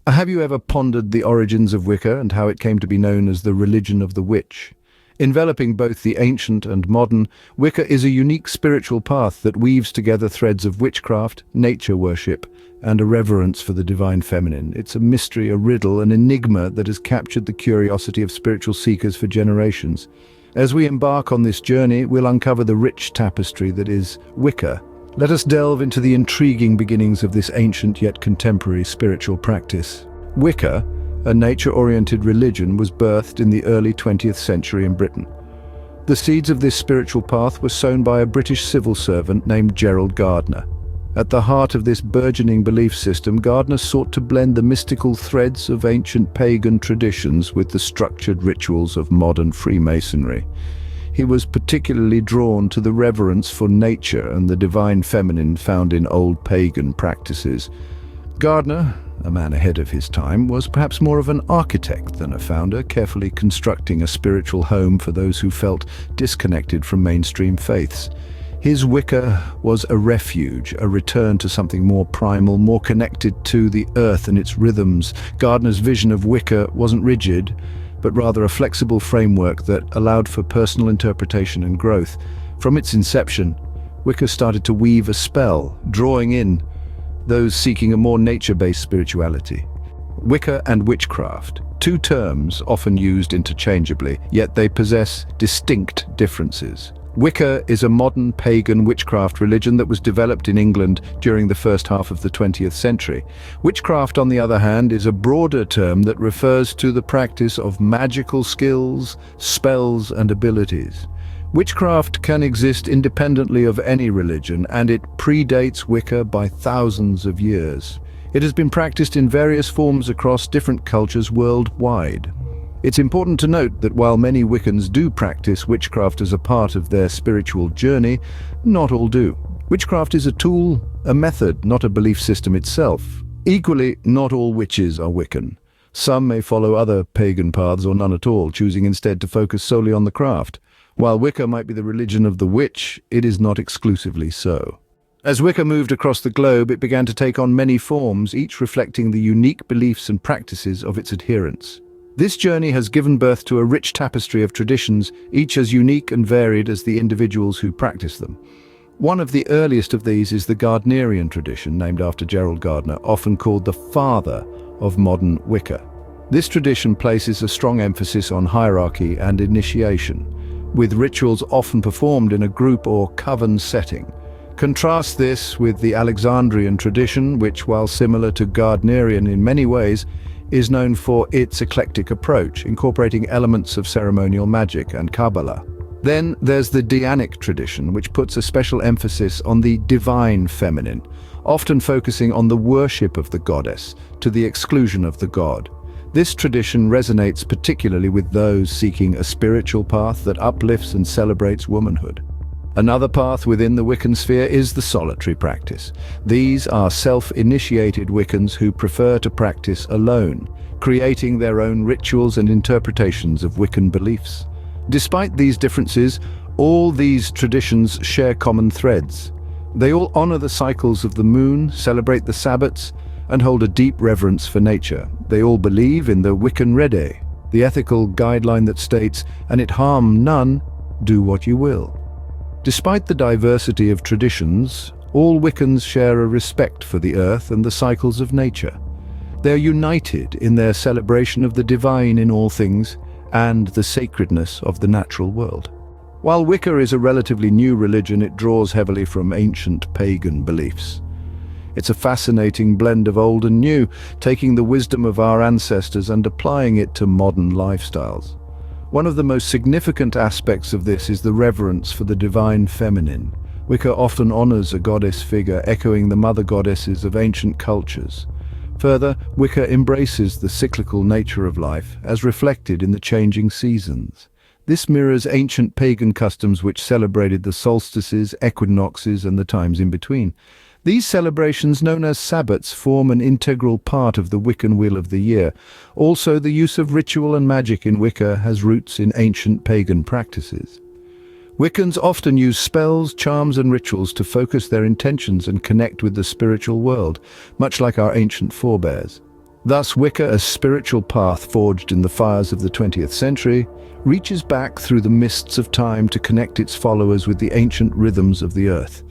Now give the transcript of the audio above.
Have you ever pondered the origins of Wicca and how it came to be known as the religion of the witch? Enveloping both the ancient and modern, Wicca is a unique spiritual path that weaves together threads of witchcraft, nature worship, and a reverence for the divine feminine. It's a mystery, a riddle, an enigma that has captured the curiosity of spiritual seekers for generations. As we embark on this journey, we'll uncover the rich tapestry that is Wicca. Let us delve into the intriguing beginnings of this ancient yet contemporary spiritual practice. Wicca, a nature-oriented religion, was birthed in the early 20th century in Britain. The seeds of this spiritual path were sown by a British civil servant named Gerald Gardner. At the heart of this burgeoning belief system, Gardner sought to blend the mystical threads of ancient pagan traditions with the structured rituals of modern Freemasonry. He was particularly drawn to the reverence for nature and the divine feminine found in old pagan practices. Gardner, a man ahead of his time, was perhaps more of an architect than a founder, carefully constructing a spiritual home for those who felt disconnected from mainstream faiths. His Wicca was a refuge, a return to something more primal, more connected to the earth and its rhythms. Gardner's vision of Wicca wasn't rigid, but rather a flexible framework that allowed for personal interpretation and growth. From its inception, Wicca started to weave a spell, drawing in those seeking a more nature-based spirituality. Wicca and witchcraft, two terms often used interchangeably, yet they possess distinct differences. Wicca is a modern pagan witchcraft religion that was developed in England during the first half of the 20th century. Witchcraft, on the other hand, is a broader term that refers to the practice of magical skills, spells, and abilities. Witchcraft can exist independently of any religion, and it predates Wicca by thousands of years. It has been practiced in various forms across different cultures worldwide. It's important to note that while many Wiccans do practice witchcraft as a part of their spiritual journey, not all do. Witchcraft is a tool, a method, not a belief system itself. Equally, not all witches are Wiccan. Some may follow other pagan paths or none at all, choosing instead to focus solely on the craft. While Wicca might be the religion of the witch, it is not exclusively so. As Wicca moved across the globe, it began to take on many forms, each reflecting the unique beliefs and practices of its adherents. This journey has given birth to a rich tapestry of traditions, each as unique and varied as the individuals who practice them. One of the earliest of these is the Gardnerian tradition, named after Gerald Gardner, often called the father of modern Wicca. This tradition places a strong emphasis on hierarchy and initiation, with rituals often performed in a group or coven setting. Contrast this with the Alexandrian tradition, which, while similar to Gardnerian in many ways, is known for its eclectic approach, incorporating elements of ceremonial magic and Kabbalah. Then there's the Dianic tradition, which puts a special emphasis on the divine feminine, often focusing on the worship of the goddess to the exclusion of the god. This tradition resonates particularly with those seeking a spiritual path that uplifts and celebrates womanhood. Another path within the Wiccan sphere is the solitary practice. These are self-initiated Wiccans who prefer to practice alone, creating their own rituals and interpretations of Wiccan beliefs. Despite these differences, all these traditions share common threads. They all honor the cycles of the moon, celebrate the Sabbats, and hold a deep reverence for nature. They all believe in the Wiccan Rede, the ethical guideline that states, "And it harm none, do what you will." Despite the diversity of traditions, all Wiccans share a respect for the earth and the cycles of nature. They are united in their celebration of the divine in all things and the sacredness of the natural world. While Wicca is a relatively new religion, it draws heavily from ancient pagan beliefs. It's a fascinating blend of old and new, taking the wisdom of our ancestors and applying it to modern lifestyles. One of the most significant aspects of this is the reverence for the divine feminine. Wicca often honors a goddess figure, echoing the mother goddesses of ancient cultures. Further, Wicca embraces the cyclical nature of life, as reflected in the changing seasons. This mirrors ancient pagan customs which celebrated the solstices, equinoxes, and the times in between. These celebrations, known as Sabbats, form an integral part of the Wiccan Wheel of the Year. Also, the use of ritual and magic in Wicca has roots in ancient pagan practices. Wiccans often use spells, charms, and rituals to focus their intentions and connect with the spiritual world, much like our ancient forebears. Thus, Wicca, a spiritual path forged in the fires of the 20th century, reaches back through the mists of time to connect its followers with the ancient rhythms of the earth.